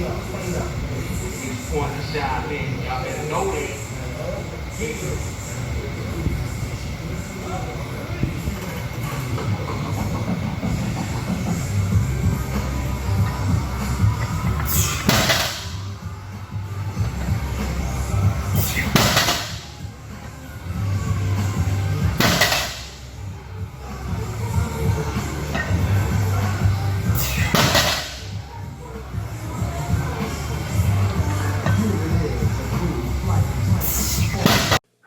Want to dive in, y'all better know that.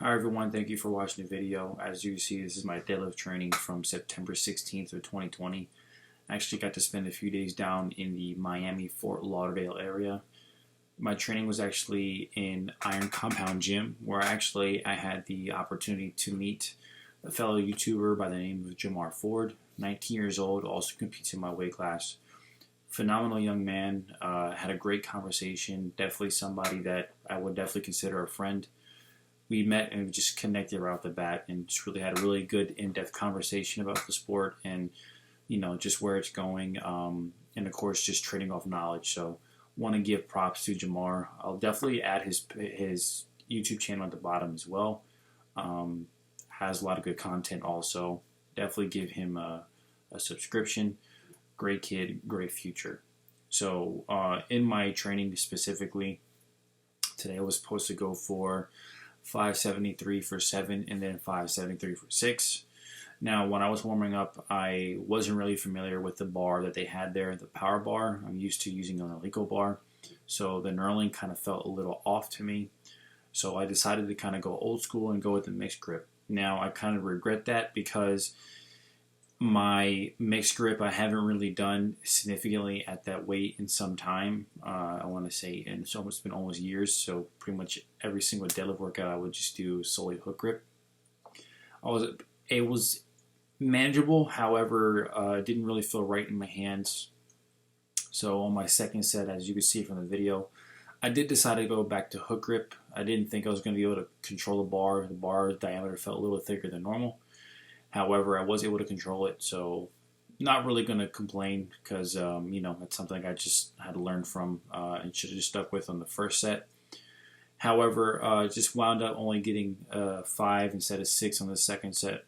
Hi everyone, thank you for watching the video. As you can see, this is my deadlift training from September 16th of 2020. I actually got to spend a few days down in the Miami, Fort Lauderdale area. My training was actually in Iron Compound Gym, where I had the opportunity to meet a fellow YouTuber by the name of Jamar Ford, 19 years old, also competes in my weight class. Phenomenal young man, had a great conversation, definitely somebody that I would definitely consider a friend. We met and we just connected right off the bat and just really had a really good in-depth conversation about the sport and, you know, just where it's going, and of course just trading off knowledge. So want to give props to Jamar. I'll definitely add his YouTube channel at the bottom as well. Has a lot of good content also. Definitely give him a subscription. Great kid, great future. So in my training specifically, today I was supposed to go for 573 for 7 and then 573 for 6. Now, when I was warming up, I wasn't really familiar with the bar that they had there, the power bar. I'm used to using an Eleiko bar, so the knurling kind of felt a little off to me. So I decided to kind of go old school and go with the mixed grip. Now, I kind of regret that because my mixed grip I haven't really done significantly at that weight in some time. I want to say, and it's almost been almost years, so pretty much every single deadlift workout I would just do solely hook grip. It was manageable, however, it didn't really feel right in my hands. So on my second set, as you can see from the video, I did decide to go back to hook grip. I didn't think I was going to be able to control the bar. The bar diameter felt a little thicker than normal. However, I was able to control it, so not really going to complain because, you know, it's something I just had to learn from and should have just stuck with on the first set. However, just wound up only getting 5 instead of 6 on the second set.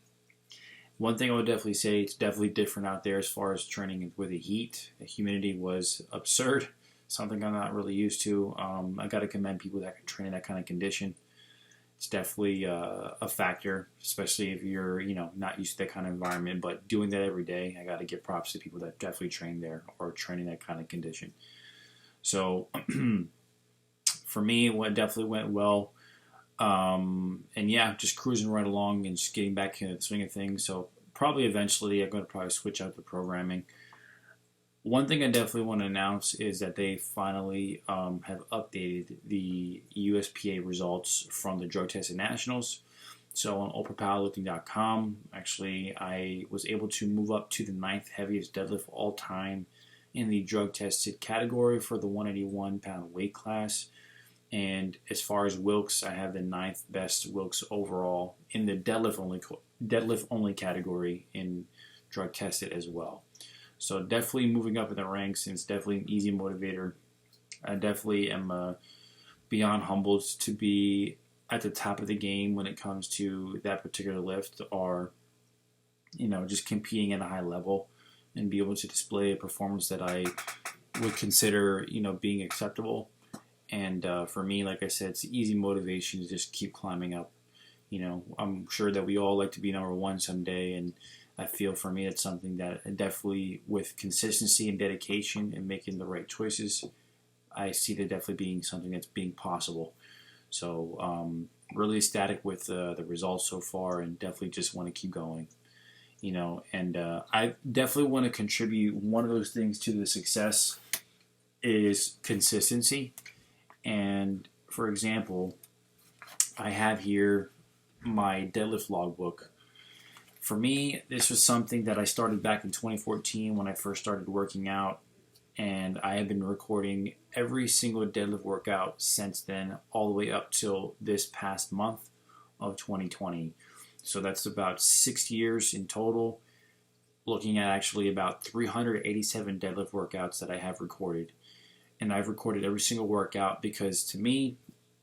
One thing I would definitely say, it's definitely different out there as far as training with the heat. The humidity was absurd, something I'm not really used to. I got to commend people that can train in that kind of condition. It's definitely a factor, especially if you're, you know, not used to that kind of environment. But doing that every day, I got to give props to people that definitely train there or train in that kind of condition. So for me, it definitely went well. And yeah, just cruising right along and just getting back into the swing of things. So probably eventually I'm going to probably switch out the programming. One thing I definitely want to announce is that they finally have updated the USPA results from the drug tested nationals. So on ultrapowerlifting.com, actually, I was able to move up to the 9th heaviest deadlift all time in the drug tested category for the 181 pound weight class. And as far as Wilks, I have the 9th best Wilks overall in the deadlift only category in drug tested as well. So definitely moving up in the ranks, and it's definitely an easy motivator. I definitely am beyond humbled to be at the top of the game when it comes to that particular lift, or, you know, just competing at a high level and be able to display a performance that I would consider, you know, being acceptable. And for me, like I said, it's easy motivation to just keep climbing up. You know, I'm sure that we all like to be number one someday, and I feel for me it's something that definitely, with consistency and dedication and making the right choices, I see that definitely being something that's being possible. So really ecstatic with the results so far, and definitely just want to keep going. You know, and I definitely want to contribute. One of those things to the success is consistency. And for example, I have here my deadlift logbook. For me, this was something that I started back in 2014 when I first started working out, and I have been recording every single deadlift workout since then, all the way up till this past month of 2020. So that's about 6 years in total, looking at actually about 387 deadlift workouts that I have recorded. and I've recorded every single workout because to me,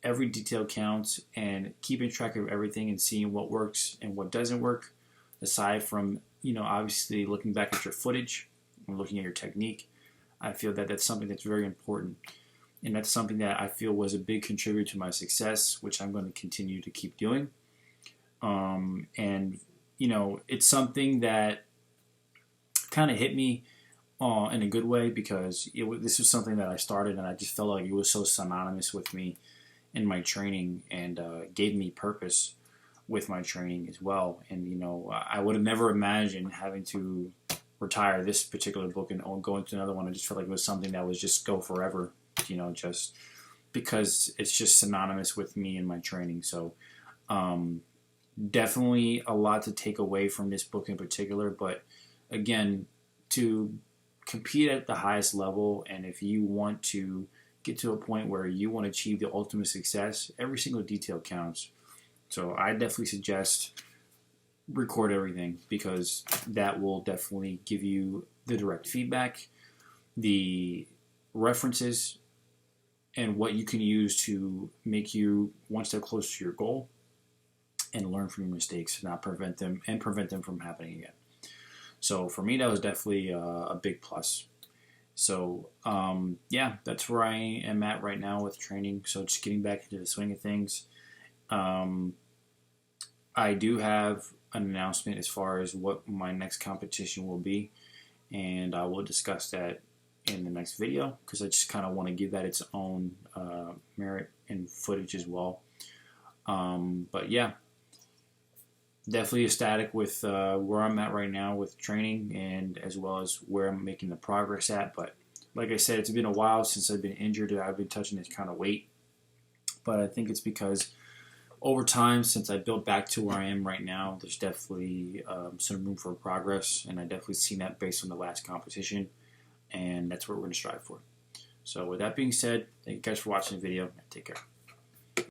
every detail counts, and keeping track of everything and seeing what works and what doesn't work, aside from, obviously looking back at your footage and looking at your technique, I feel that that's something that's very important. And that's something that I feel was a big contributor to my success, which I'm going to continue to keep doing. And, it's something that kind of hit me in a good way, because this was something that I started and I just felt like it was so synonymous with me in my training, and gave me purpose with my training as well. And, I would have never imagined having to retire this particular book and go into another one. I just felt like it was something that was just go forever, just because it's just synonymous with me and my training. So definitely a lot to take away from this book in particular. But again, to compete at the highest level, and if you want to get to a point where you want to achieve the ultimate success, every single detail counts. So I definitely suggest record everything, because that will definitely give you the direct feedback, the references, and what you can use to make you one step closer to your goal, and learn from your mistakes, not prevent them from happening again. So for me, that was definitely a big plus. So yeah, that's where I am at right now with training. So just getting back into the swing of things. I do have an announcement as far as what my next competition will be, and I will discuss that in the next video, because I just kind of want to give that its own merit and footage as well. But yeah, definitely ecstatic with where I'm at right now with training, and as well as where I'm making the progress at. But like I said, it's been a while since I've been injured. I've been touching this kind of weight, but I think it's because over time, since I built back to where I am right now, there's definitely some room for progress, and I definitely seen that based on the last competition, and that's what we're going to strive for. So with that being said, thank you guys for watching the video, and take care.